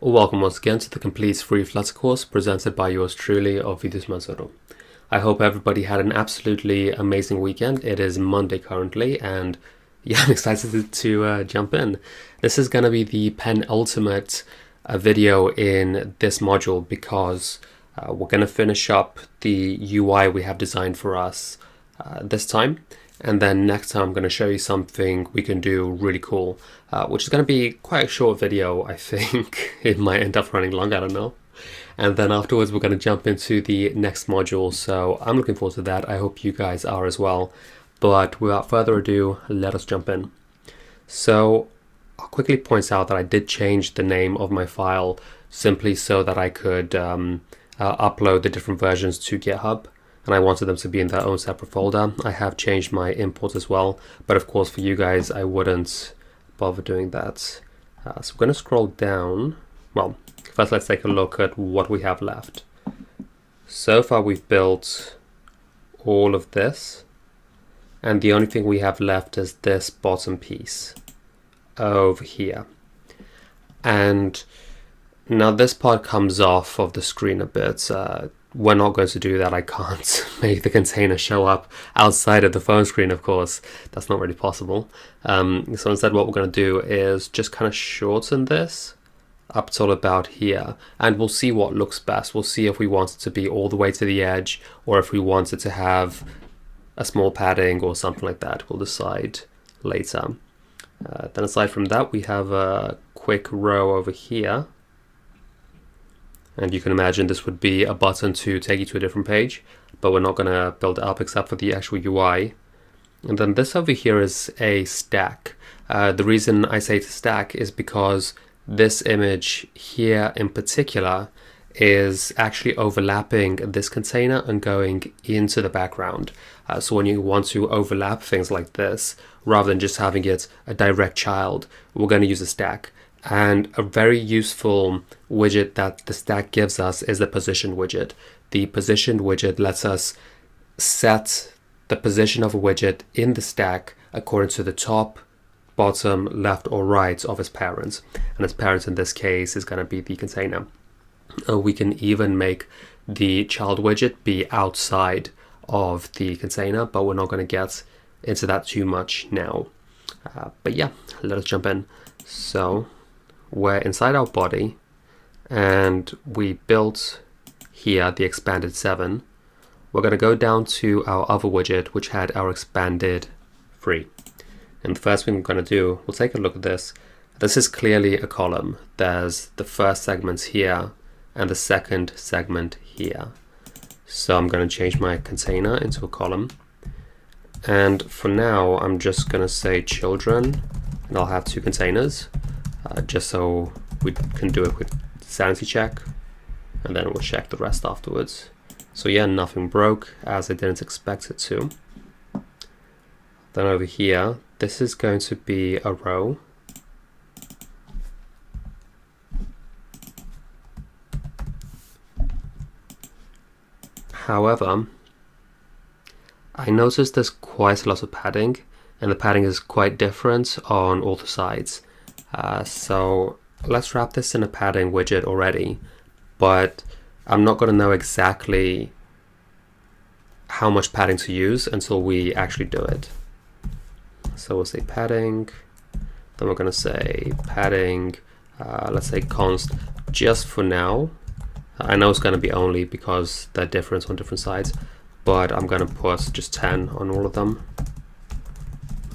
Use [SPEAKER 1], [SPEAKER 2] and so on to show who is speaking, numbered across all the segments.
[SPEAKER 1] Welcome once again to the complete free Flutter course presented by yours truly, Ovidius. I hope everybody had an absolutely amazing weekend. It is Monday currently, and yeah, I'm excited to jump in. This is going to be the penultimate video in this module because we're going to finish up the UI we have designed for us this time. And then next time I'm going to show you something we can do really cool, which is going to be quite a short video, I think. It might end up running long, I don't know. And then afterwards we're going to jump into the next module, so I'm looking forward to that. I hope you guys are as well. But without further ado, let us jump in. So I'll quickly point out that I did change the name of my file simply so that I could upload the different versions to GitHub. And I wanted them to be in their own separate folder. I have changed my import as well, but of course for you guys I wouldn't bother doing that. So we're going to scroll down. Well, first let's take a look at what we have left. So far we've built all of this, and the only thing we have left is this bottom piece over here. And now this part comes off of the screen a bit. We're not going to do that. I can't make the container show up outside of the phone screen, of course. That's not really possible. So instead what we're going to do is just kind of shorten this up till about here, and we'll see what looks best. We'll see if we want it to be all the way to the edge or if we want it to have a small padding or something like that. We'll decide later. Then aside from that, we have a quick row over here. And you can imagine this would be a button to take you to a different page, but we're not going to build it up except for the actual UI. And then this over here is a stack. The reason I say it's a stack is because this image here in particular is actually overlapping this container and going into the background. So when you want to overlap things like this, rather than just having it a direct child, we're going to use a stack. And a very useful widget that the stack gives us is the position widget. The position widget lets us set the position of a widget in the stack according to the top, bottom, left, or right of its parents. And its parents in this case is going to be the container. We can even make the child widget be outside of the container, but we're not going to get into that too much now. But yeah, let us jump in. So we're inside our body, and we built here the expanded 7. We're going to go down to our other widget, which had our expanded 3. And the first thing we're going to do, we'll take a look at this. This is clearly a column. There's the first segment here and the second segment here. So I'm going to change my container into a column. And for now, I'm just going to say children, and I'll have 2 containers. Just so we can do a quick sanity check, and then we'll check the rest afterwards. So yeah, nothing broke as I didn't expect it to. Then over here, this is going to be a row. However, I noticed there's quite a lot of padding, and the padding is quite different on all the sides. So let's wrap this in a padding widget already, but I'm not going to know exactly how much padding to use until we actually do it. So we'll say padding, then we're going to say padding, let's say const just for now. I know it's going to be only because they're different on different sides, but I'm going to put just 10 on all of them.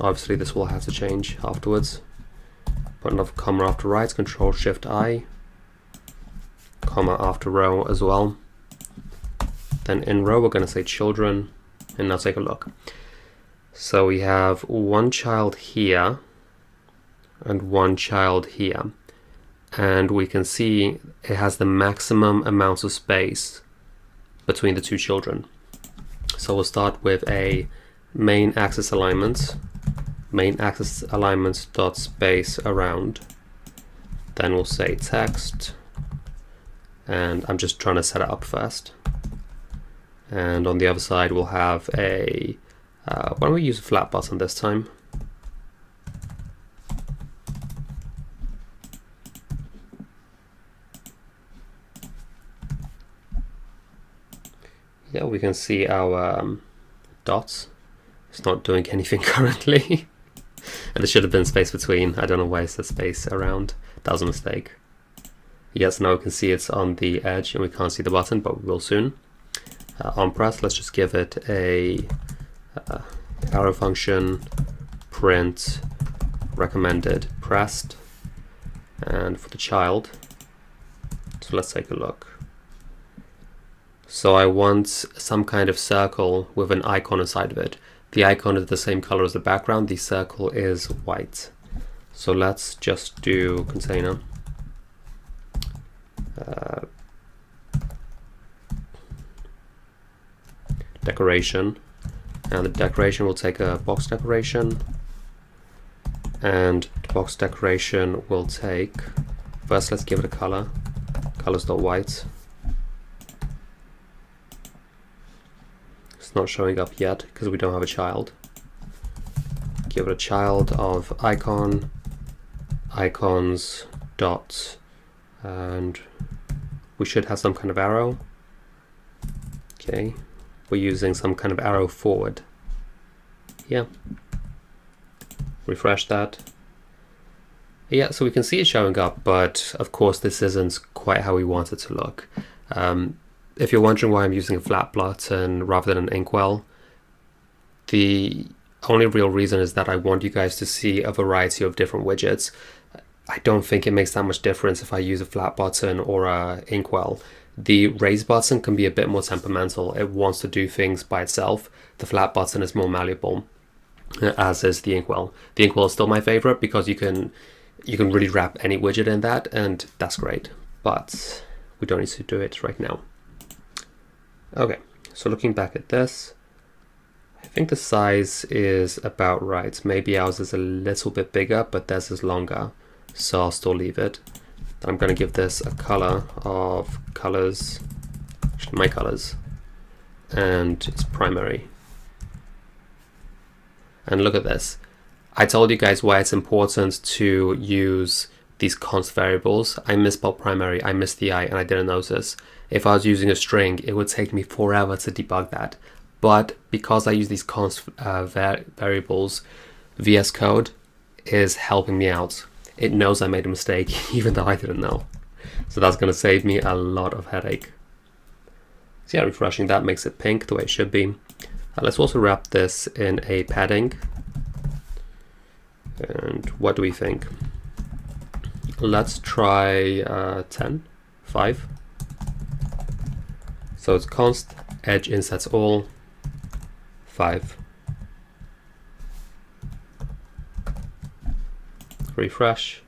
[SPEAKER 1] Obviously this will have to change afterwards. Put another comma after right, Control-Shift-I, comma after row as well. Then in row we're going to say children, and now take a look. So we have 1 child here and 1 child here, and we can see it has the maximum amount of space between the 2 children. So we'll start with a main axis alignment. Main axis alignment dot space around. Then we'll say text, and I'm just trying to set it up first. And on the other side we'll have a why don't we use a flat button this time? Yeah, we can see our dots. It's not doing anything currently. And there should have been space between. I don't know why it's the space around. That was a mistake. Yes, now we can see it's on the edge and we can't see the button, but we will soon. On press, let's just give it a arrow function, print, recommended pressed. And for the child, so let's take a look. So I want some kind of circle with an icon inside of it. The icon is the same color as the background, the circle is white. So let's just do container. Decoration, and the decoration will take a box decoration, and the box decoration will take, first let's give it a color, colors.white. It's not showing up yet because we don't have a child. Give it a child of icon, icons dot, and we should have some kind of arrow. Okay, we're using some kind of arrow forward. Yeah. Refresh that. Yeah, so we can see it showing up, but of course this isn't quite how we want it to look. If you're wondering why I'm using a flat button rather than an inkwell, the only real reason is that I want you guys to see a variety of different widgets. I don't think it makes that much difference if I use a flat button or a inkwell. The raise button can be a bit more temperamental. It wants to do things by itself. The flat button is more malleable, as is the inkwell. The inkwell is still my favorite because you can really wrap any widget in that, and that's great. But we don't need to do it right now. Okay, so looking back at this, I think the size is about right. Maybe ours is a little bit bigger, but theirs is longer, so I'll still leave it. I'm going to give this a color of colors, actually my colors, and it's primary. And look at this. I told you guys why it's important to use these const variables. I misspelled primary, I missed the I, and I didn't notice. If I was using a string, it would take me forever to debug that. But because I use these const variables, VS Code is helping me out. It knows I made a mistake, even though I didn't know. So that's going to save me a lot of headache. So yeah, refreshing that makes it pink the way it should be. Let's also wrap this in a padding. And what do we think? Let's try 10, 5. So it's const edge insets all 5. Refresh.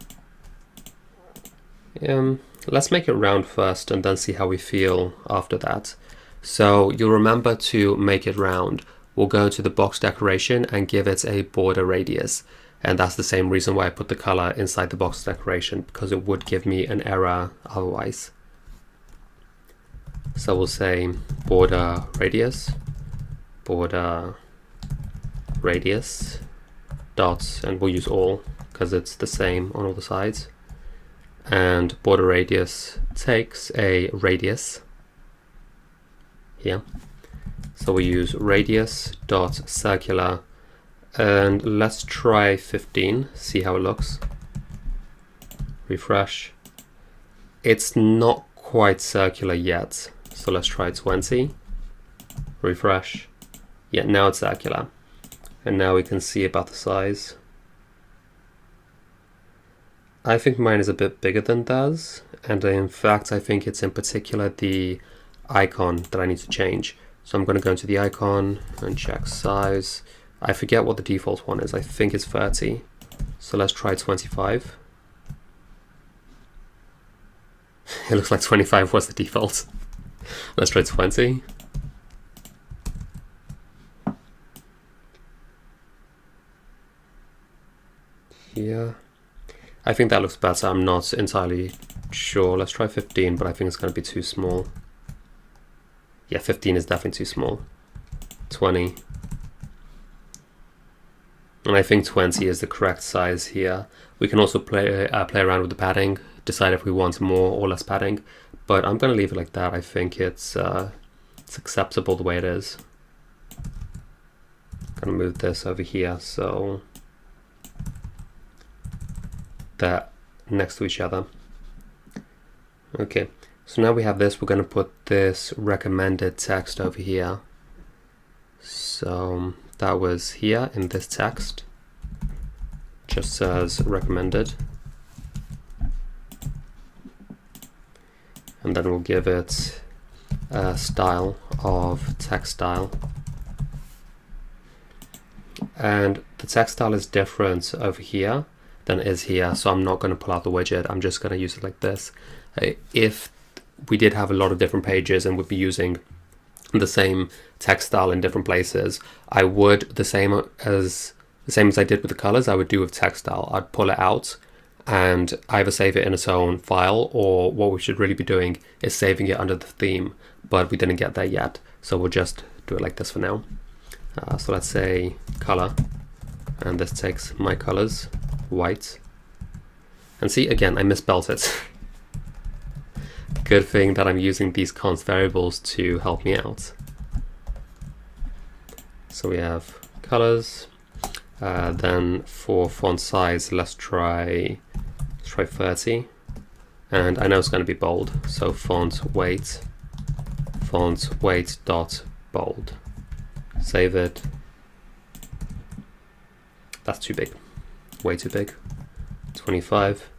[SPEAKER 1] Let's make it round first and then see how we feel after that. So you'll remember to make it round. We'll go to the box decoration and give it a border radius. And that's the same reason why I put the color inside the box decoration, because it would give me an error otherwise. So we'll say border radius dots, and we'll use all because it's the same on all the sides. And border radius takes a radius here. So we use radius dot circular, and let's try 15, see how it looks. Refresh. It's not quite circular yet, so let's try 20. Refresh. Yeah, now it's circular. And now we can see about the size. I think mine is a bit bigger than theirs, and in fact I think it's in particular the icon that I need to change. So I'm going to go into the icon and check size. I forget what the default one is. I think it's 30. So let's try 25. It looks like 25 was the default. Let's try 20. Yeah, I think that looks better. I'm not entirely sure. Let's try 15, but I think it's going to be too small. Yeah, 15 is definitely too small. 20. And I think 20 is the correct size here. We can also play around with the padding, decide if we want more or less padding, but I'm going to leave it like that. I think it's it's acceptable the way it is. Gonna move this over here so they're next to each other. Okay, so now we have this. We're gonna put this recommended text over here. So that was here in this text, just says recommended. And then we'll give it a style of text style. And the text style is different over here than it is here, so I'm not going to pull out the widget. I'm just going to use it like this. If we did have a lot of different pages and would be using the same text style in different places, I would the same as I did with the colors, I would do with text style. I'd pull it out and either save it in its own file, or what we should really be doing is saving it under the theme, but we didn't get there yet, so we'll just do it like this for now. So let's say color, and this takes my colors, white, and see, again, I misspelled it. Good thing that I'm using these const variables to help me out. So we have colors, then for font size, let's try 30, and I know it's going to be bold, so font weight dot bold. Save it. That's too big, way too big. 25.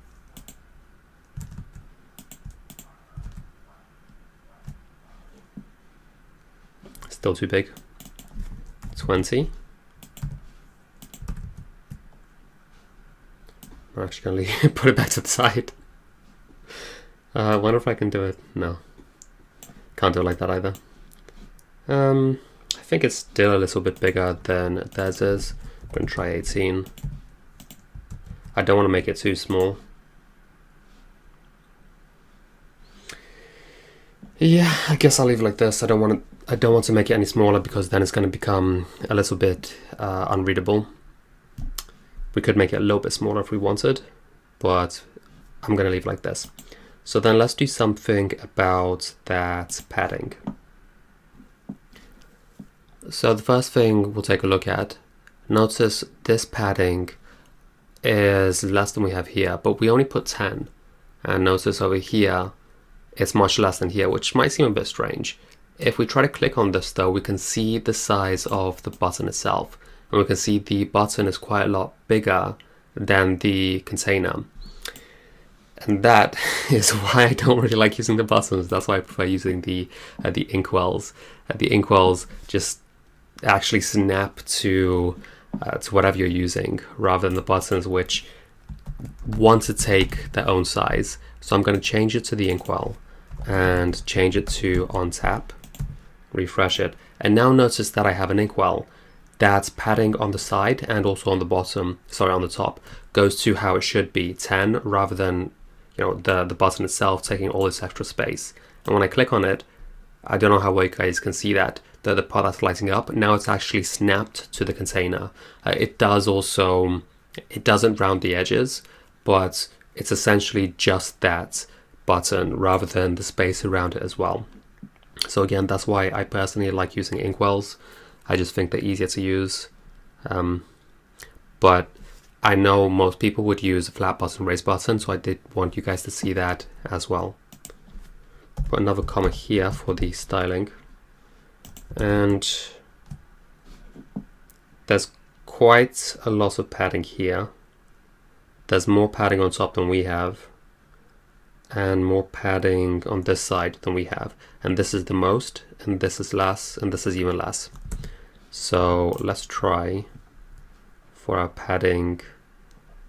[SPEAKER 1] Still too big. 20. I'm actually going to put it back to the side. I wonder if I can do it. No. Can't do it like that either. I think it's still a little bit bigger than theirs is. I'm going to try 18. I don't want to make it too small. Yeah, I guess I'll leave it like this. I don't want to make it any smaller because then it's going to become a little bit unreadable. We could make it a little bit smaller if we wanted, but I'm going to leave it like this. So then let's do something about that padding. So the first thing we'll take a look at, notice this padding is less than we have here, but we only put 10. And notice over here, it's much less than here, which might seem a bit strange. If we try to click on this though, we can see the size of the button itself. And we can see the button is quite a lot bigger than the container. And that is why I don't really like using the buttons. That's why I prefer using the inkwells. The inkwells just actually snap to whatever you're using, rather than the buttons which want to take their own size. So I'm going to change it to the inkwell and change it to on tap, refresh it, and now notice that I have an inkwell. That's padding on the side and also on the bottom, sorry, on the top, goes to how it should be, 10, rather than, you know, the button itself taking all this extra space. And when I click on it, I don't know how well you guys can see that, the part that's lighting up, now it's actually snapped to the container. It doesn't round the edges, but it's essentially just that button rather than the space around it as well. So again, that's why I personally like using inkwells. I just think they're easier to use. But I know most people would use a flat button, raise button, so I did want you guys to see that as well. Put another comma here for the styling. And there's quite a lot of padding here. There's more padding on top than we have, and more padding on this side than we have. And this is the most, and this is less, and this is even less. So let's try for our padding,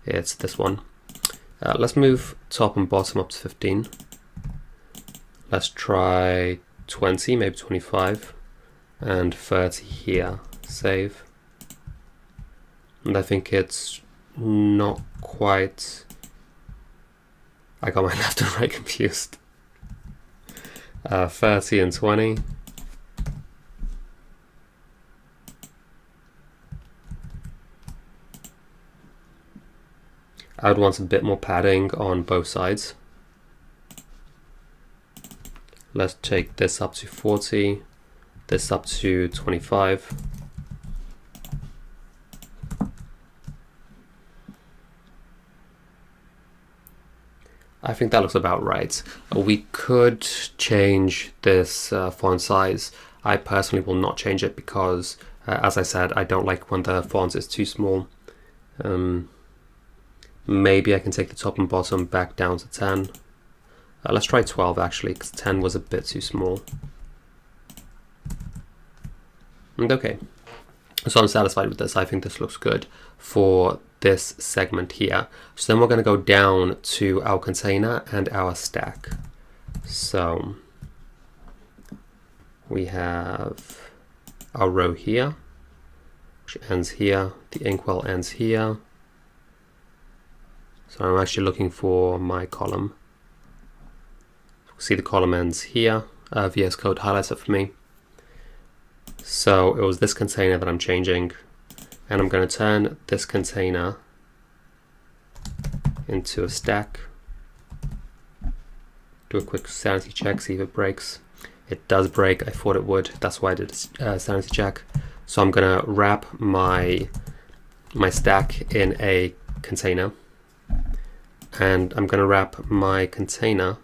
[SPEAKER 1] it's this one. Let's move top and bottom up to 15. Let's try 20, maybe 25, and 30 here. Save. And I think it's not quite, I got my left and right confused. 30 and 20. I would want a bit more padding on both sides. Let's take this up to 40, this up to 25. I think that looks about right. We could change this font size. I personally will not change it because, as I said, I don't like when the font is too small. Maybe I can take the top and bottom back down to 10. Let's try 12 actually, because 10 was a bit too small. And okay, so I'm satisfied with this. I think this looks good for this segment here. So then we're going to go down to our container and our stack. So we have our row here, which ends here. The inkwell ends here. So I'm actually looking for my column. See, the column ends here. VS Code highlights it for me. So it was this container that I'm changing, and I'm going to turn this container into a stack. Do a quick sanity check, see if it breaks. It does break. I thought it would. That's why I did a sanity check. So I'm going to wrap my stack in a container, and I'm going to wrap my container.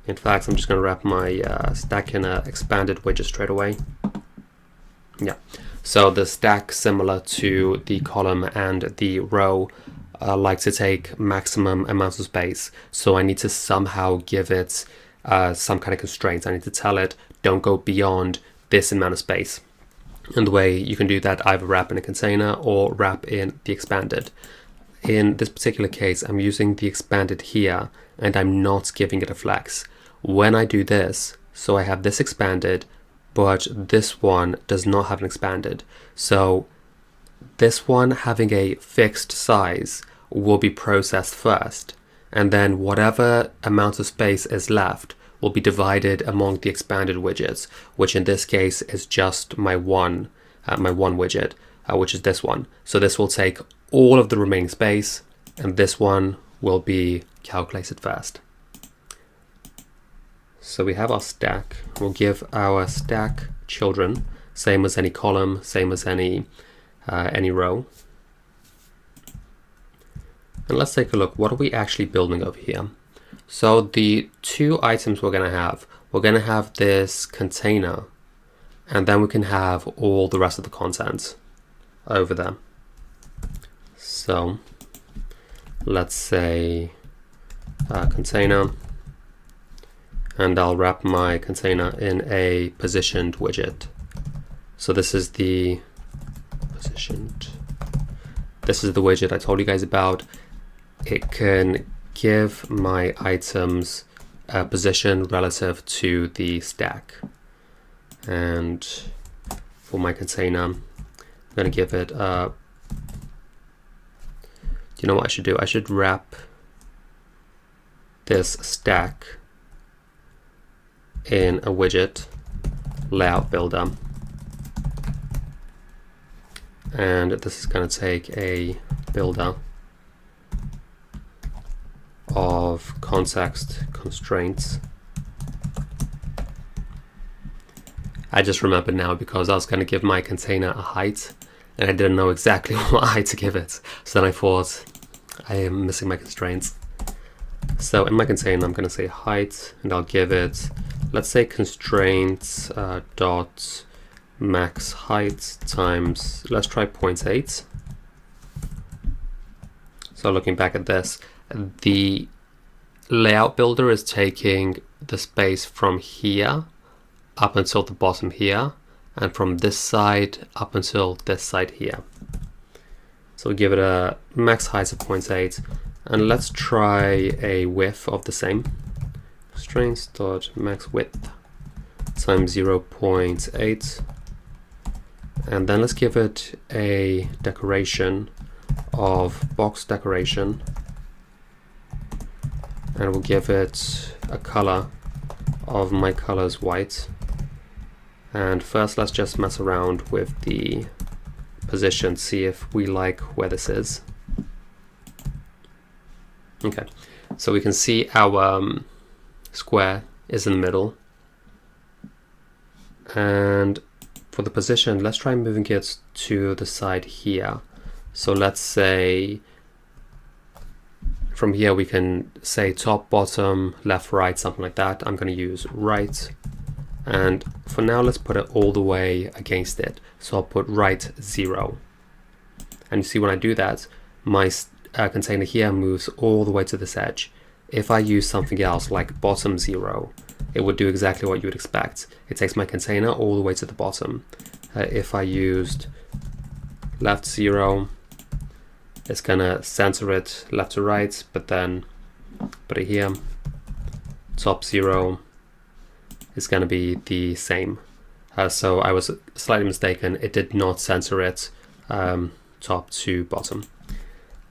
[SPEAKER 1] In fact, I'm just going to wrap my stack in an expanded widget straight away. Yeah, so the stack, similar to the column and the row, like to take maximum amounts of space. So I need to somehow give it some kind of constraints. I need to tell it, don't go beyond this amount of space. And the way you can do that, either wrap in a container or wrap in the expanded. In this particular case, I'm using the expanded here, and I'm not giving it a flex. When I do this, so I have this expanded, but this one does not have an expanded. So this one having a fixed size will be processed first, and then whatever amount of space is left will be divided among the expanded widgets, which in this case is just my one widget, which is this one. So this will take all of the remaining space, and this one will be calculated first. So we have our stack. We'll give our stack children, same as any column, same as any row. And let's take a look. What are we actually building over here? So the two items we're going to have this container, and then we can have all the rest of the content over there. So let's say container, and I'll wrap my container in a positioned widget. So this is the positioned. This is the widget I told you guys about. It can give my items a position relative to the stack. And for my container, I'm going to give it a, you know what I should do? I should wrap this stack in a widget layout builder, and this is going to take a builder of context constraints. I just remembered now because I was going to give my container a height and I didn't know exactly what height to give it, so then I thought I am missing my constraints. So in my container I'm going to say height, and I'll give it, let's say constraints dot max height times, let's try 0.8. So looking back at this, the layout builder is taking the space from here up until the bottom here, and from this side up until this side here. So we'll give it a max height of 0.8, and let's try a width of the same. Constraints dot max width times 0.8, and then let's give it a decoration of box decoration, and we'll give it a color of my colors white. And first let's just mess around with the position, see if we like where this is. Okay, so we can see our square is in the middle. And for the position, let's try moving it to the side here. So let's say from here we can say top, bottom, left, right, something like that. I'm going to use right. And for now, let's put it all the way against it. So I'll put right 0. And you see when I do that, my container here moves all the way to this edge. If I use something else like bottom 0, it would do exactly what you would expect. It takes my container all the way to the bottom. If I used left 0, it's gonna center it left to right, but then put it here. Top 0 is gonna be the same. So I was slightly mistaken. It did not center it top to bottom.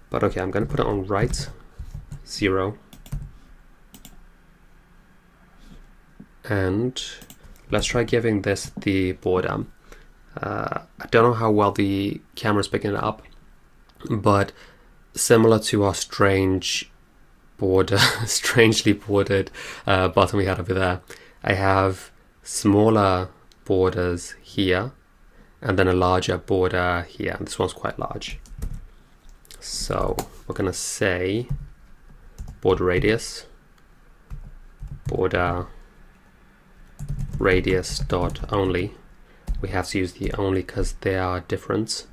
[SPEAKER 1] But okay, I'm gonna put it on right 0. And let's try giving this the border. I don't know how well the camera's picking it up, but similar to our strange border, strangely bordered button we had over there, I have smaller borders here and then a larger border here. And this one's quite large. So we're gonna say border radius dot only. We have to use the only because they are different.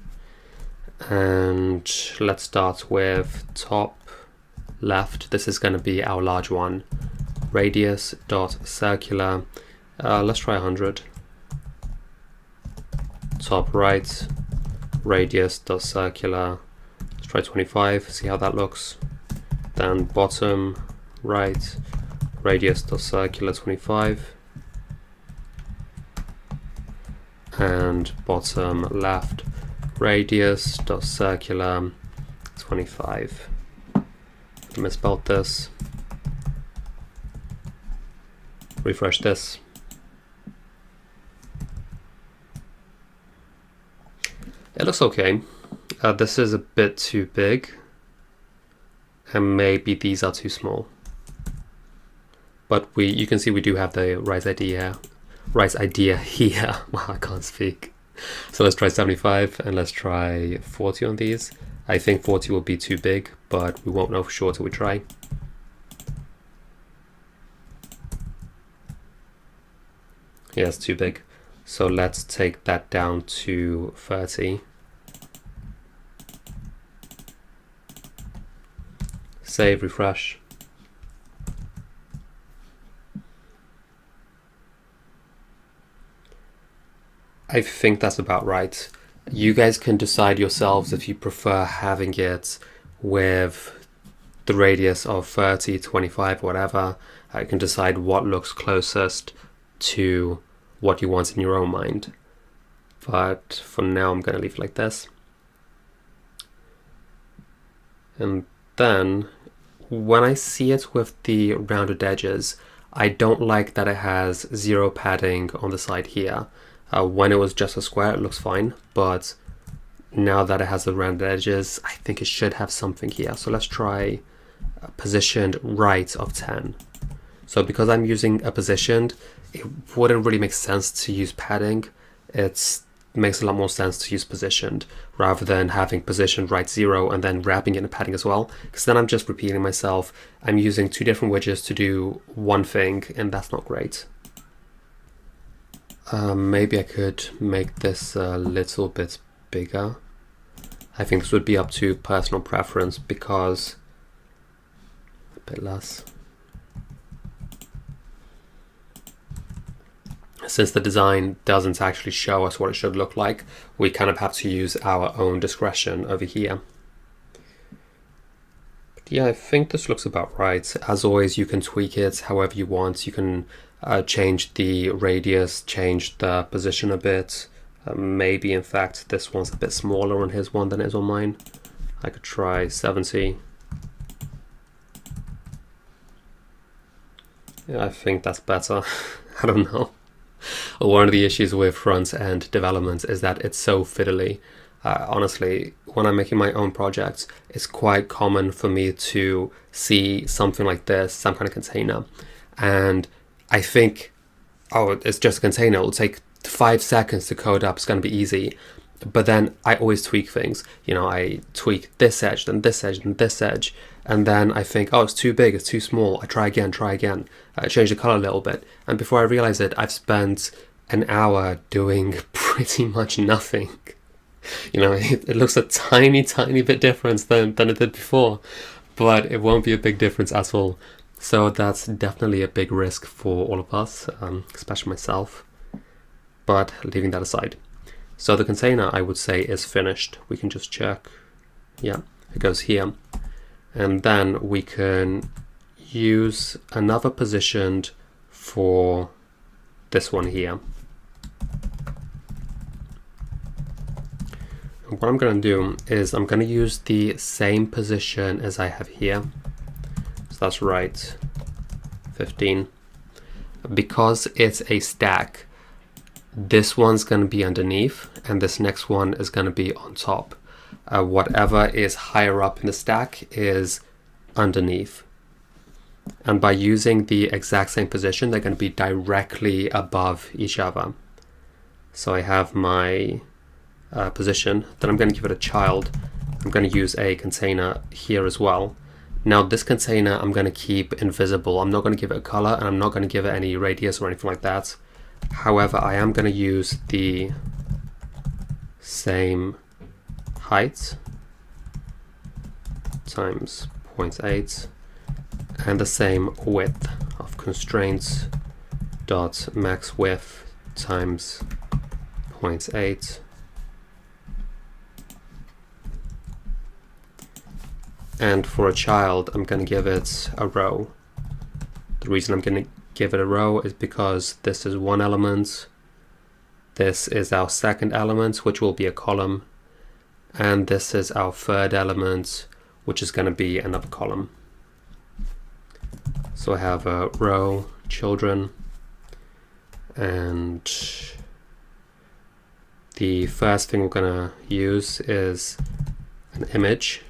[SPEAKER 1] And let's start with top left. This is going to be our large one. Radius dot circular. Let's try 100. Top right. Radius dot circular. Let's try 25. See how that looks. Then bottom right. Radius dot circular 25. And bottom left, radius dot circular 25. I misspelled this. Refresh this. It looks okay. This is a bit too big, and maybe these are too small. But you can see we do have the right idea here. Wow, I can't speak. So let's try 75 and let's try 40 on these. I think 40 will be too big, but we won't know for sure till we try. Yeah, it's too big. So let's take that down to 30. Save, refresh. I think that's about right. You guys can decide yourselves if you prefer having it with the radius of 30, 25, whatever. You can decide what looks closest to what you want in your own mind. But for now, I'm going to leave it like this. And then when I see it with the rounded edges, I don't like that it has 0 padding on the side here. When it was just a square, it looks fine, but now that it has the rounded edges, I think it should have something here. So let's try positioned right of 10. So because I'm using a positioned, it wouldn't really make sense to use padding. It makes a lot more sense to use positioned rather than having positioned right 0 and then wrapping it in padding as well, because then I'm just repeating myself. I'm using 2 different widgets to do one thing, and that's not great. Maybe I could make this a little bit bigger. I think this would be up to personal preference because a bit less. Since the design doesn't actually show us what it should look like, we kind of have to use our own discretion over here. But yeah, I think this looks about right. As always, you can tweak it however you want. You can change the radius, change the position a bit. Maybe in fact this one's a bit smaller on his one than it is on mine. I could try 70. Yeah, I think that's better. I don't know. One of the issues with front-end development is that it's so fiddly. Honestly, when I'm making my own projects, it's quite common for me to see something like this, some kind of container, and I think, oh, it's just a container, it'll take 5 seconds to code up, it's going to be easy. But then I always tweak things. You know, I tweak this edge, then this edge, then this edge. And then I think, oh, it's too big, it's too small. I try again. I change the color a little bit. And before I realize it, I've spent an hour doing pretty much nothing. You know, it looks a tiny, tiny bit different than it did before. But it won't be a big difference at all. So that's definitely a big risk for all of us, especially myself. But leaving that aside. So the container, I would say, is finished. We can just check. Yeah, it goes here. And then we can use another positioned for this one here. And what I'm going to do is I'm going to use the same position as I have here. So that's right, 15. Because it's a stack, this one's going to be underneath and this next one is going to be on top. Whatever is higher up in the stack is underneath. And by using the exact same position, they're going to be directly above each other. So I have my position, then I'm going to give it a child. I'm going to use a container here as well. Now this container I'm going to keep invisible. I'm not going to give it a color and I'm not going to give it any radius or anything like that. However, I am going to use the same height times 0.8 and the same width of constraints dot max width times 0.8. And for a child, I'm going to give it a row. The reason I'm going to give it a row is because this is one element, this is our second element, which will be a column, and this is our third element, which is going to be another column. So I have a row, children, and the first thing we're going to use is an image,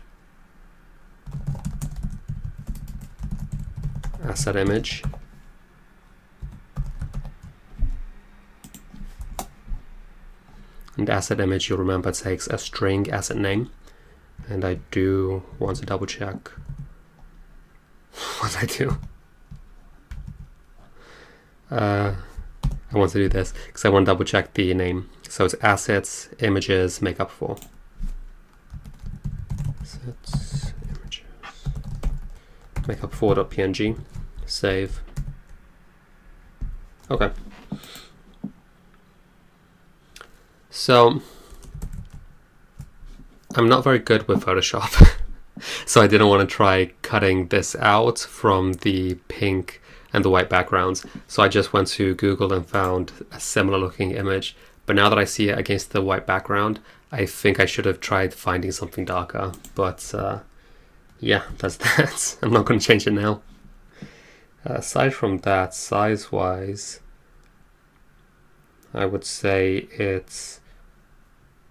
[SPEAKER 1] asset image. And asset image, you'll remember, takes a string asset name. And I do want to double check what I do. I want to do this because I want to double check the name. So it's assets, images, make up for. Assets, images, make up for.png, save. Okay. So I'm not very good with Photoshop, so I didn't want to try cutting this out from the pink and the white backgrounds. So I just went to Google and found a similar looking image. But now that I see it against the white background, I think I should have tried finding something darker. But yeah, that's that. I'm not going to change it now. Aside from that, size-wise, I would say it's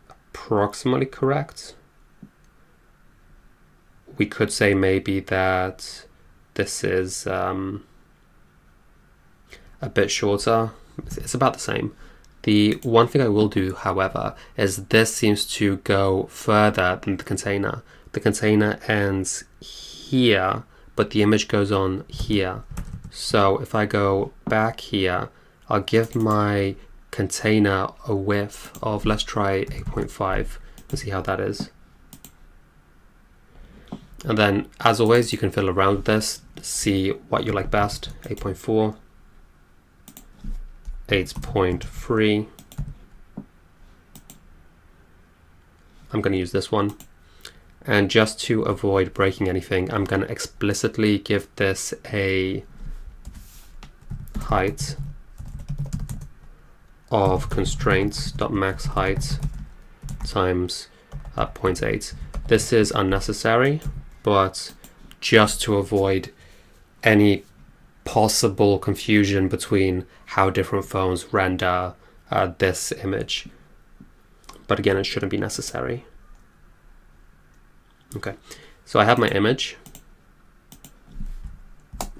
[SPEAKER 1] approximately correct. We could say maybe that this is a bit shorter. It's about the same. The one thing I will do, however, is this seems to go further than the container. The container ends here, but the image goes on here. So if I go back here, I'll give my container a width of, let's try 8.5 and see how that is. And then, as always, you can fiddle around with this, see what you like best. 8.4, 8.3. I'm going to use this one. And just to avoid breaking anything, I'm going to explicitly give this a height of constraints.max height times 0.8. This is unnecessary, but just to avoid any possible confusion between how different phones render this image. But again, it shouldn't be necessary. Okay, so I have my image.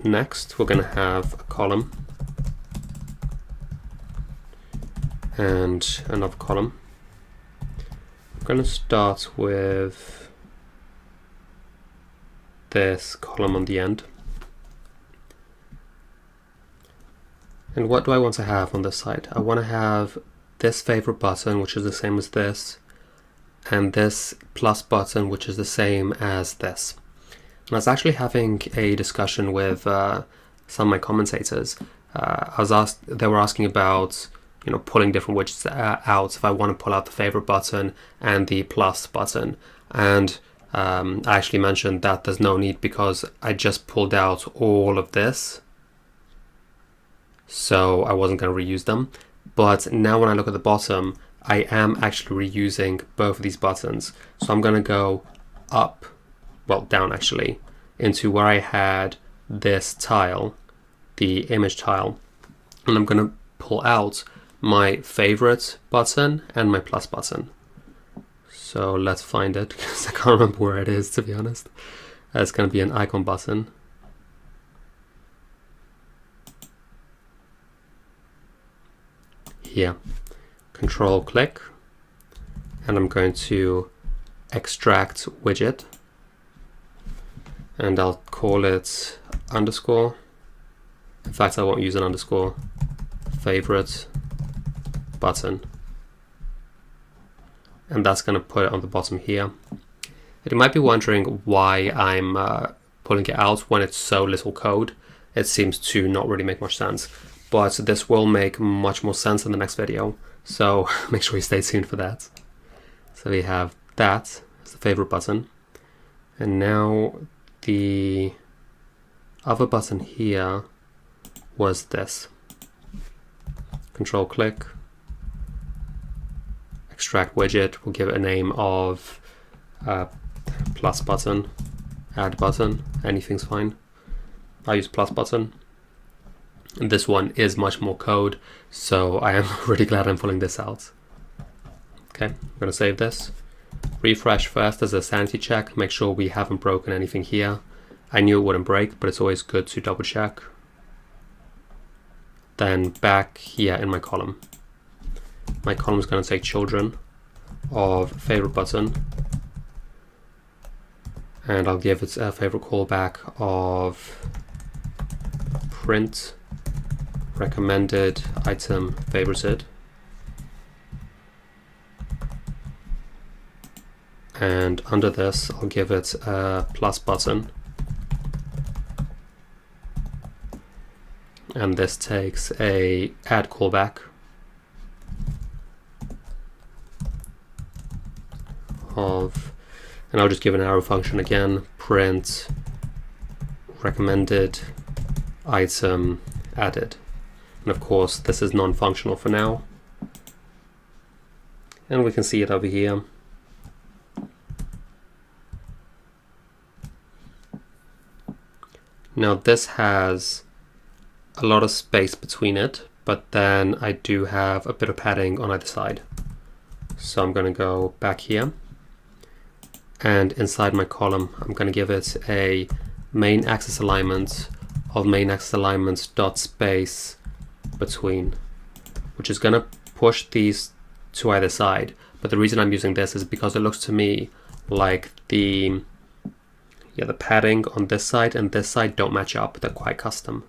[SPEAKER 1] Next, we're going to have a column. and another column. I'm going to start with this column on the end. And what do I want to have on this side? I want to have this favorite button, which is the same as this, and this plus button, which is the same as this. And I was actually having a discussion with some of my commentators. They were asking about, pulling different widgets out, if I want to pull out the favorite button and the plus button. And I actually mentioned that there's no need, because I just pulled out all of this, so I wasn't going to reuse them. But now when I look at the bottom, I am actually reusing both of these buttons. So I'm going to go up, well, down actually, into where I had this tile, the image tile, and I'm going to pull out my favorite button and my plus button. So let's find it, because I can't remember where it is, to be honest. It's going to be an icon button. Here, control click, and I'm going to extract widget, and I'll call it underscore. In fact, I won't use an underscore. Favorite button, and that's going to put it on the bottom here. And you might be wondering why I'm pulling it out when it's so little code. It seems to not really make much sense, but this will make much more sense in the next video, so make sure you stay tuned for that. So we have that as the favorite button, and now the other button here was this. Control click, extract widget, we'll give it a name of plus button, add button, anything's fine. I use plus button. And this one is much more code, so I am really glad I'm pulling this out. Okay, I'm going to save this. Refresh first as a sanity check, make sure we haven't broken anything here. I knew it wouldn't break, but it's always good to double check. Then back here in my column. My column is going to take children of favorite button, and I'll give it a favorite callback of print recommended item favorited, and under this I'll give it a plus button, and this takes a add callback of, and I'll just give an arrow function again, print recommended item added. And of course this is non-functional for now, and we can see it over here. Now this has a lot of space between it, but then I do have a bit of padding on either side. So I'm going to go back here, and inside my column I'm going to give it a main axis alignment of main axis alignment dot space between, which is going to push these to either side. But the reason I'm using this is because it looks to me like the padding on this side and this side don't match up. They're quite custom.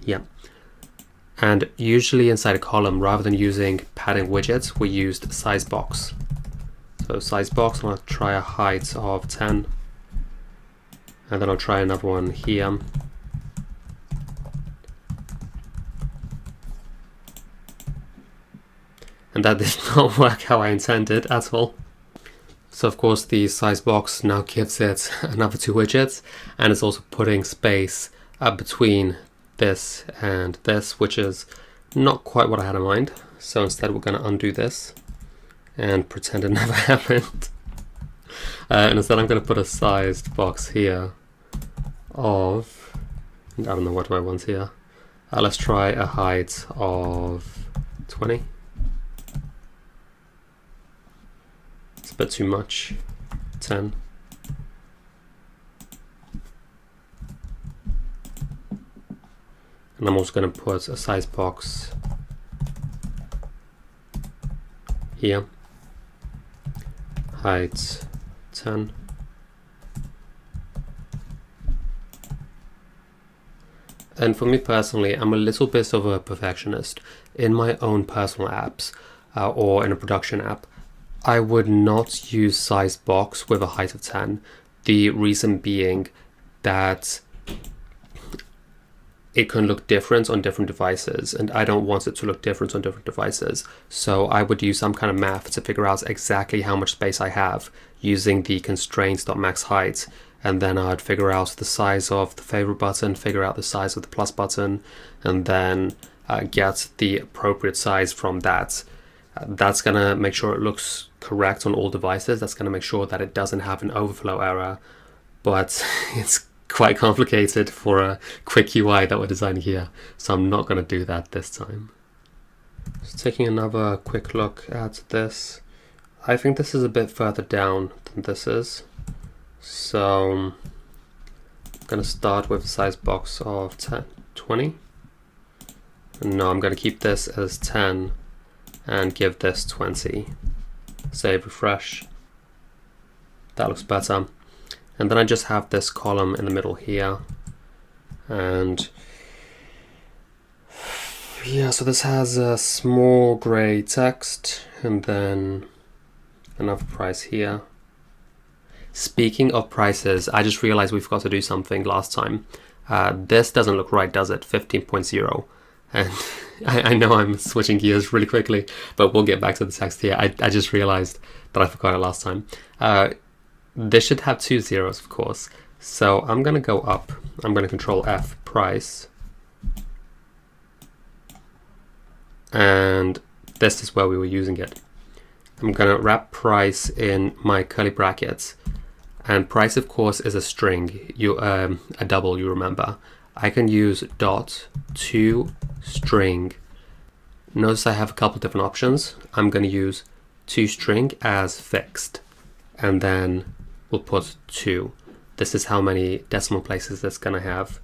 [SPEAKER 1] Yeah. And usually inside a column, rather than using padding widgets, we used size box. So size box, I'm going to try a height of 10. And then I'll try another one here. And that did not work how I intended at all. So of course the size box now gives it another 2 widgets, and it's also putting space between this and this, which is not quite what I had in mind. So instead we're going to undo this and pretend it never happened. And instead I'm going to put a sized box here of, I don't know what do I want here. Let's try a height of 20. It's a bit too much. 10. And I'm also going to put a size box here, height 10. And for me personally, I'm a little bit of a perfectionist. In my own personal apps or in a production app, I would not use size box with a height of 10. The reason being that it can look different on different devices, and I don't want it to look different on different devices. So I would use some kind of math to figure out exactly how much space I have using the constraints.max height, and then I'd figure out the size of the favorite button, figure out the size of the plus button, and then get the appropriate size from that. That's gonna make sure it looks correct on all devices. That's gonna make sure that it doesn't have an overflow error, but it's quite complicated for a quick UI that we're designing here, so I'm not going to do that this time. Just taking another quick look at this. I think this is a bit further down than this is, so I'm going to start with a size box of 20. And no, I'm going to keep this as 10 and give this 20. Save, refresh. That looks better. And then I just have this column in the middle here. And yeah, so this has a small gray text and then another price here. Speaking of prices, I just realized we forgot to do something last time. This doesn't look right, does it? 15.0. And I know I'm switching gears really quickly, but we'll get back to the text here. I just realized that I forgot it last time. This should have 2 zeros, of course. So I'm going to go up. I'm going to control F, price. And this is where we were using it. I'm going to wrap price in my curly brackets. And price, of course, is a string, a double, you remember. I can use dot to string. Notice I have a couple different options. I'm going to use to string as fixed. And then we'll put 2. This is how many decimal places it's going to have.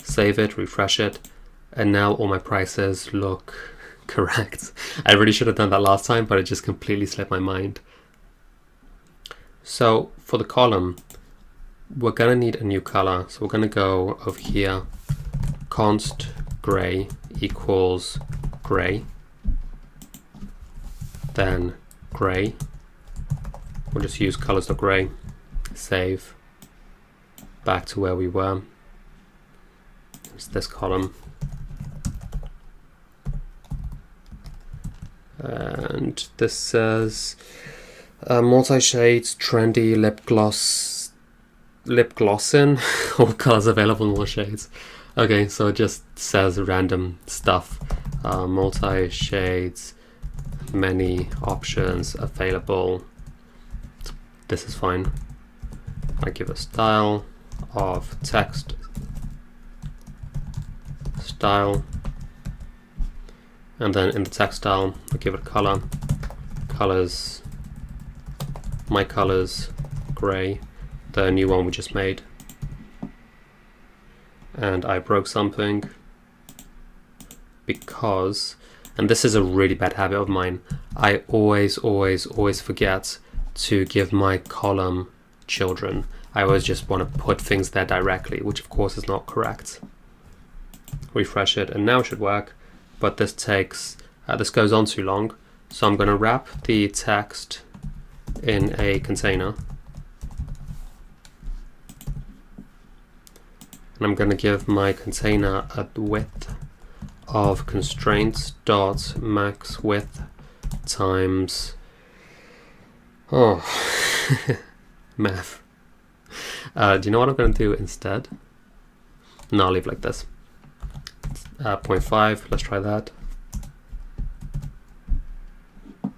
[SPEAKER 1] Save it, refresh it, and now all my prices look correct. I really should have done that last time, but it just completely slipped my mind. So for the column, we're going to need a new color. So we're going to go over here, const gray equals gray, then gray. We'll just use colors.gray. Save, back to where we were. It's this column, and this says multi-shades, trendy lip glossing, all colors available in all shades. Okay, so it just says random stuff. Multi-shades, many options available. This is fine. I give a style of text style, and then in the text style I give it color, colors, my colors, gray, the new one we just made. And I broke something because, and this is a really bad habit of mine, I always forget to give my column children. I always just want to put things there directly, which of course is not correct. Refresh it, and now it should work, but this takes, this goes on too long, so I'm going to wrap the text in a container, and I'm going to give my container a width of constraints dot max width times math. Do you know what I'm going to do instead? No, I'll leave it like this. 0.5, let's try that. I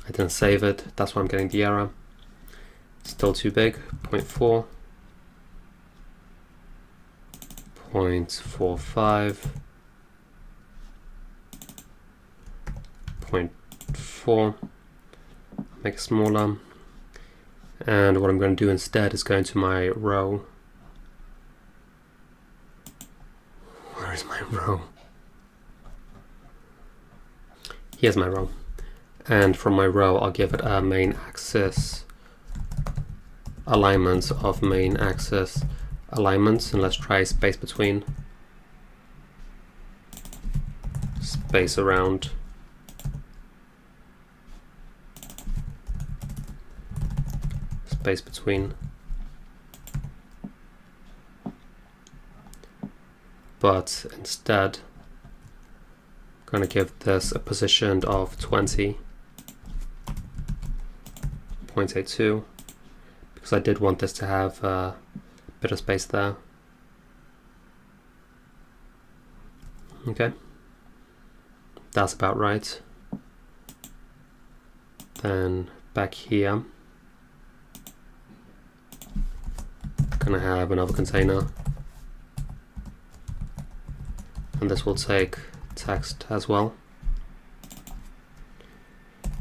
[SPEAKER 1] didn't save it, that's why I'm getting the error. Still too big. 0.4. 0.45. 0.4. Make it smaller. And what I'm going to do instead is go into my row. Where is my row? Here's my row. And from my row, I'll give it a main axis alignment of main axis alignments, and let's try space between, space around, space between. But instead, I'm going to give this a position of 20.82 because I did want this to have a bit of space there. Okay, that's about right. Then back here, gonna have another container, and this will take text as well.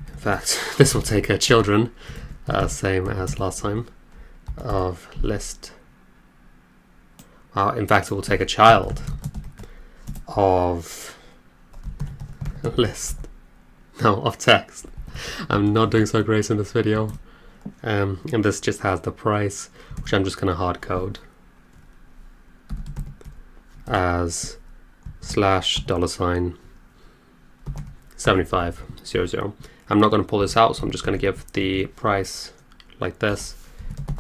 [SPEAKER 1] In fact, this will take children, same as last time, of list. In fact, it will take a child of list, no, of text. I'm not doing so great in this video. And this just has the price, which I'm just going to hard code as $$7500. I'm not going to pull this out, so I'm just going to give the price like this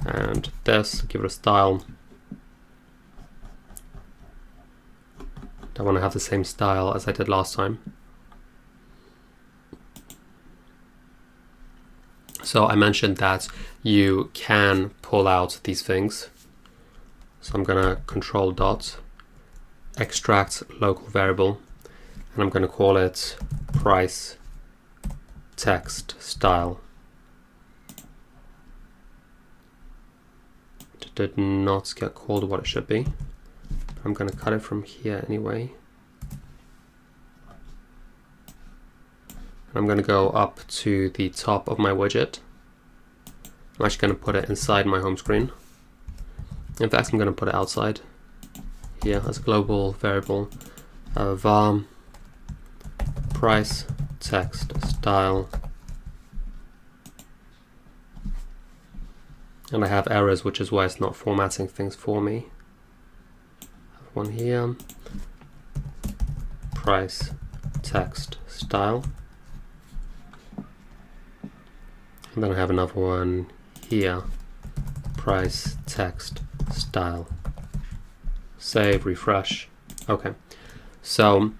[SPEAKER 1] and this, give it a style. I want to have the same style as I did last time. So I mentioned that you can pull out these things. So I'm going to control dot extract local variable, and I'm going to call it price text style. It did not get called what it should be. I'm going to cut it from here anyway. I'm going to go up to the top of my widget. I'm actually going to put it inside my home screen. In fact, I'm going to put it outside here as a global variable, var price text style. And I have errors, which is why it's not formatting things for me. I have one here, price text style. And then I have another one here, price text style. Save, refresh. Okay, so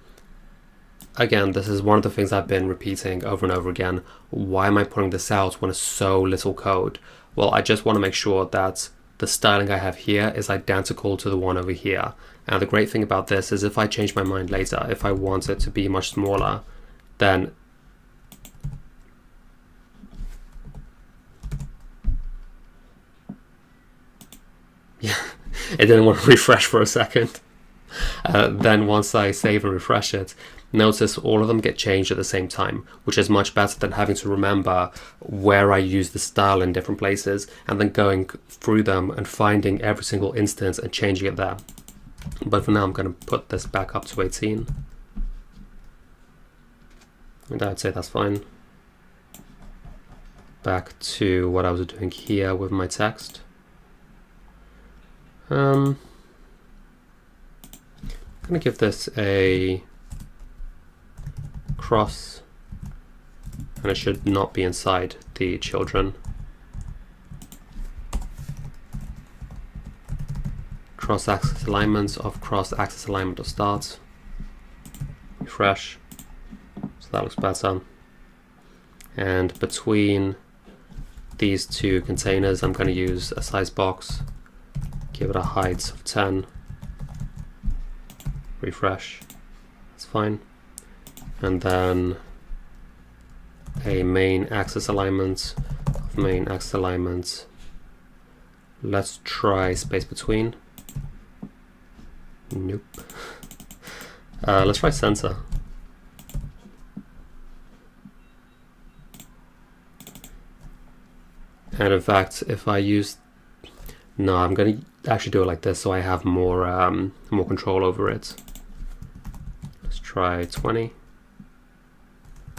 [SPEAKER 1] again, this is one of the things I've been repeating over and over again. Why am I putting this out when it's so little code? Well, I just want to make sure that the styling I have here is identical to the one over here. And the great thing about this is if I change my mind later, if I want it to be much smaller, then it didn't want to refresh for a second. Then once I save and refresh it, notice all of them get changed at the same time, which is much better than having to remember where I use the style in different places and then going through them and finding every single instance and changing it there. But for now, I'm going to put this back up to 18. And I'd say that's fine. Back to what I was doing here with my text. I'm going to give this a cross, and it should not be inside the children. Cross-axis alignment of cross-axis alignment of start. Refresh. So that looks better. And between these two containers, I'm going to use a size box. Give it a height of 10. Refresh. That's fine. And then a main axis alignment of main axis alignment. Let's try space between. Nope. Let's try center. And in fact, if I use, no, I'm going to actually do it like this so I have more more control over it. Let's try 20.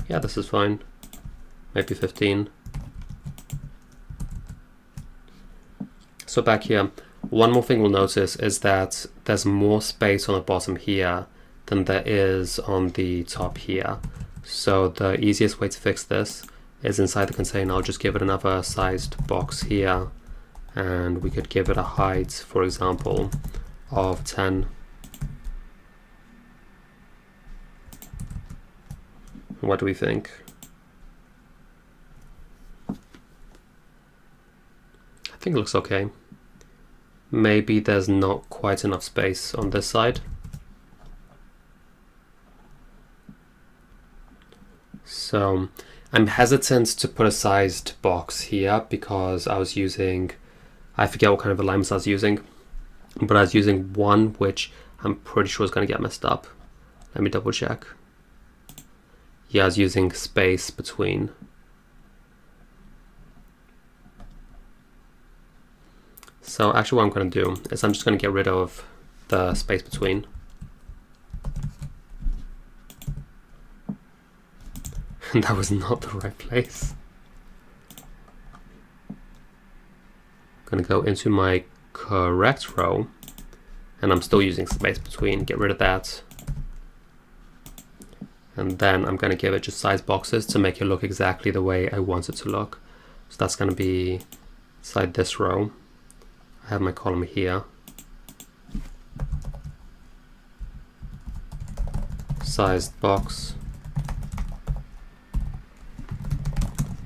[SPEAKER 1] Yeah, this is fine. maybe 15. So back here, one more thing we'll notice is that there's more space on the bottom here than there is on the top here. So the easiest way to fix this is inside the container. I'll just give it another sized box here, and we could give it a height, for example, of 10. What do we think? I think it looks okay. Maybe there's not quite enough space on this side. So I'm hesitant to put a sized box here because I forget what kind of alignments I was using, but I was using one which I'm pretty sure is going to get messed up. Let me double check. Yeah, I was using space between. So actually what I'm going to do is I'm just going to get rid of the space between. And that was not the right place. I'm going to go into my correct row, and I'm still using space between, get rid of that. And then I'm going to give it just size boxes to make it look exactly the way I want it to look. So that's going to be inside this row. I have my column here. Sized box.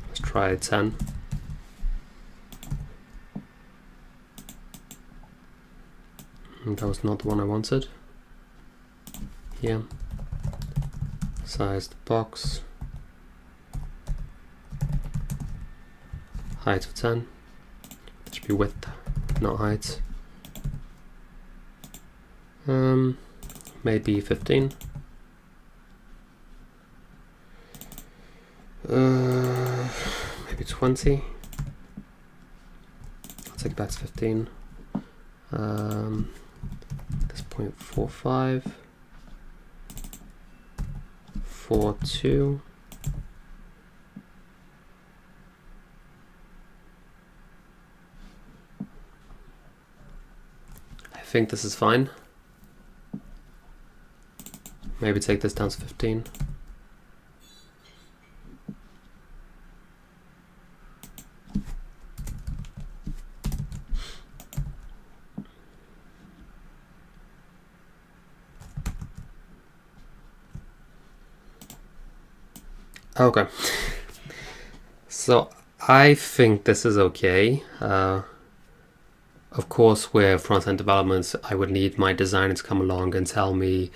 [SPEAKER 1] Let's try 10. And that was not the one I wanted. Here. Sized box. Height of 10. That should be width, not height. Maybe 15. Maybe 20. I'll take it back to 15. This 0.45. 42. I think this is fine. Maybe take this down to 15. Okay, so I think this is okay. Of course, with front-end developments, I would need my designer to come along and tell me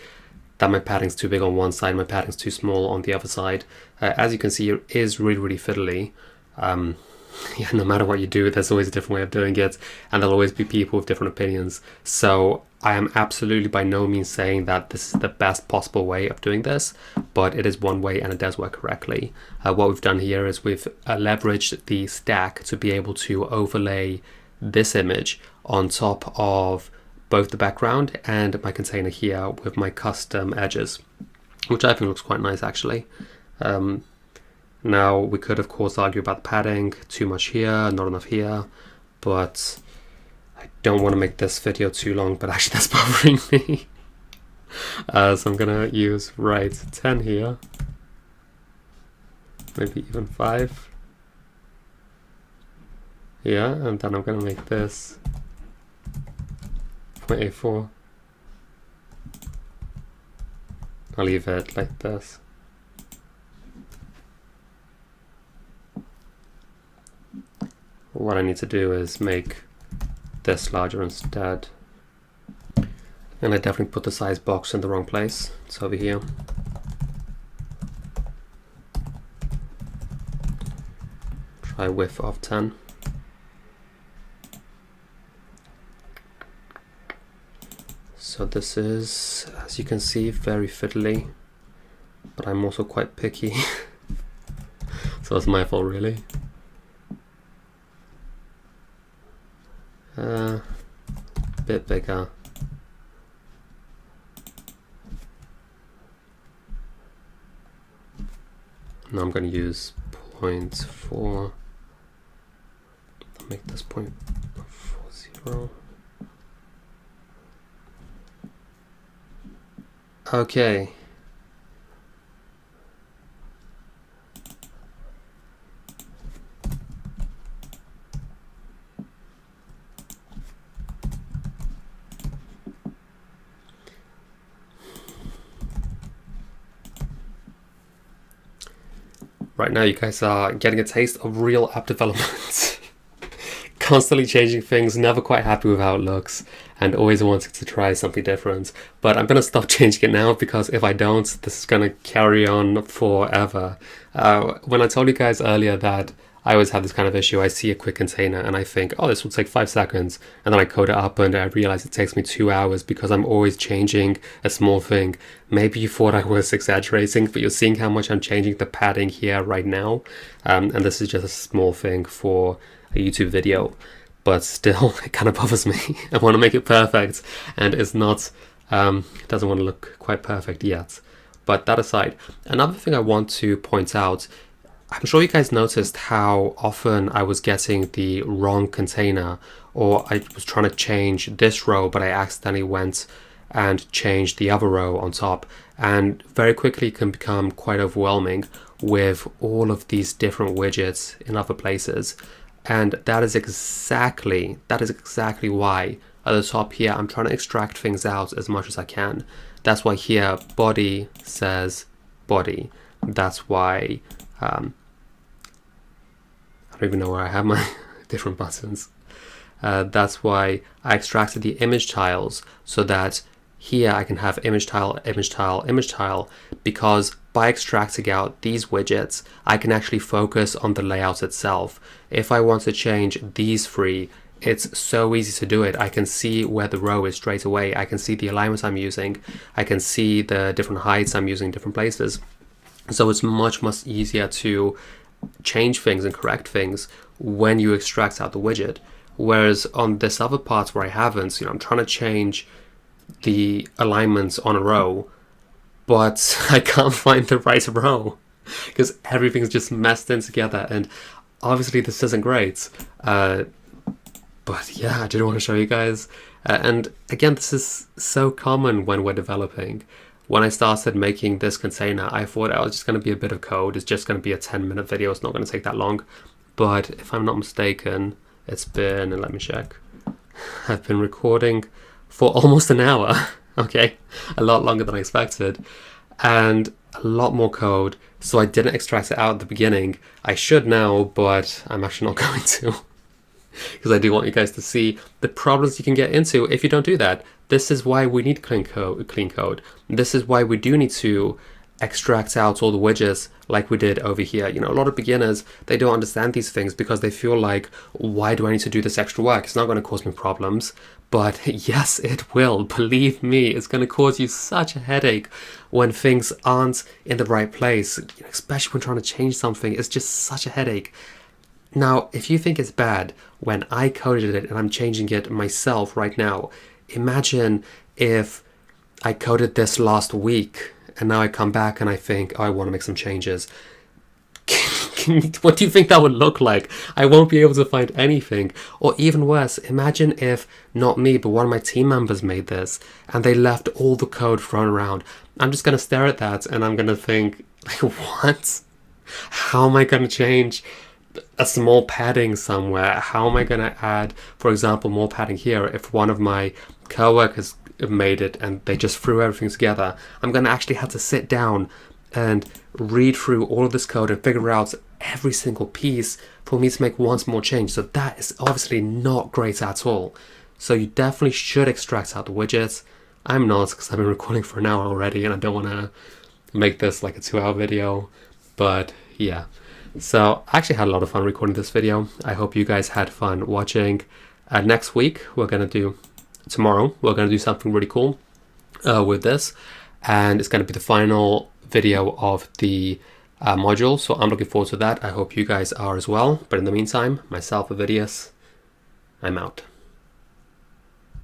[SPEAKER 1] that my padding's too big on one side, my padding's too small on the other side. As you can see, it is really, really fiddly. Yeah, no matter what you do, there's always a different way of doing it, and there'll always be people with different opinions. So I am absolutely by no means saying that this is the best possible way of doing this, but it is one way and it does work correctly. What we've done here is we've leveraged the stack to be able to overlay this image on top of both the background and my container here with my custom edges, which I think looks quite nice actually. Now we could of course argue about the padding, too much here, not enough here, but I don't want to make this video too long, but actually that's bothering me. So I'm gonna use 10 here, maybe even 5. Yeah, and then I'm gonna make this 0.84. I'll leave it like this. What I need to do is make this larger instead. And I definitely put the size box in the wrong place. It's over here. Try width of 10. So this is, as you can see, very fiddly, but I'm also quite picky. So it's my fault really. Bit bigger. Now I'm going to use 0.4. Make this 0.40. Okay. Right now you guys are getting a taste of real app development. Constantly changing things, never quite happy with how it looks, and always wanting to try something different. But I'm going to stop changing it now, because if I don't, this is going to carry on forever. When I told you guys earlier that I always have this kind of issue, I see a quick container and I think, oh, this will take 5 seconds. And then I code it up and I realize it takes me 2 hours because I'm always changing a small thing. Maybe you thought I was exaggerating, but you're seeing how much I'm changing the padding here right now. And this is just a small thing for a YouTube video. But still, it kind of bothers me. I want to make it perfect, and it's not, it doesn't want to look quite perfect yet. But that aside, another thing I want to point out, I'm sure you guys noticed how often I was getting the wrong container, or I was trying to change this row, but I accidentally went and changed the other row on top, and very quickly can become quite overwhelming with all of these different widgets in other places. And that is exactly why at the top here, I'm trying to extract things out as much as I can. That's why here, body says body. That's why, I don't even know where I have my different buttons. That's why I extracted the image tiles, so that here I can have image tile, image tile, image tile, because by extracting out these widgets, I can actually focus on the layout itself. If I want to change these three, it's so easy to do it. I can see where the row is straight away. I can see the alignments I'm using. I can see the different heights I'm using in different places. So it's much easier to change things and correct things when you extract out the widget. Whereas on this other part where I haven't, I'm trying to change the alignments on a row, but I can't find the right row because everything's just messed in together, and obviously this isn't great. But yeah, I did want to show you guys. And again, this is so common when we're developing. When I started making this container, I thought I was just going to be a bit of code. It's just going to be a 10-minute video. It's not going to take that long. But if I'm not mistaken, it's been, and let me check, I've been recording for almost an hour. Okay, a lot longer than I expected, and a lot more code. So I didn't extract it out at the beginning. I should now, but I'm actually not going to. Because I do want you guys to see the problems you can get into if you don't do that. This is why we need clean code. This is why we do need to extract out all the widgets like we did over here. A lot of beginners, they don't understand these things because they feel like, why do I need to do this extra work? It's not going to cause me problems. But yes, it will. Believe me, it's going to cause you such a headache when things aren't in the right place, especially when trying to change something. It's just such a headache. Now, if you think it's bad when I coded it and I'm changing it myself right now, imagine if I coded this last week and now I come back and I think, oh, I want to make some changes. What do you think that would look like? I won't be able to find anything. Or even worse, imagine if not me, but one of my team members made this and they left all the code thrown around. I'm just going to stare at that and I'm going to think, like, what? How am I going to change a small padding somewhere? How am I going to add, for example, more padding here if one of my coworkers made it and they just threw everything together? I'm going to actually have to sit down and read through all of this code and figure out every single piece for me to make one small change. So that is obviously not great at all. So you definitely should extract out the widgets. I'm not, because I've been recording for an hour already and I don't want to make this like a 2-hour video. But yeah. So I actually had a lot of fun recording this video. I hope you guys had fun watching. Next week, tomorrow, we're going to do something really cool with this. And it's going to be the final video of the module. So I'm looking forward to that. I hope you guys are as well. But in the meantime, myself, Ovidius, I'm out.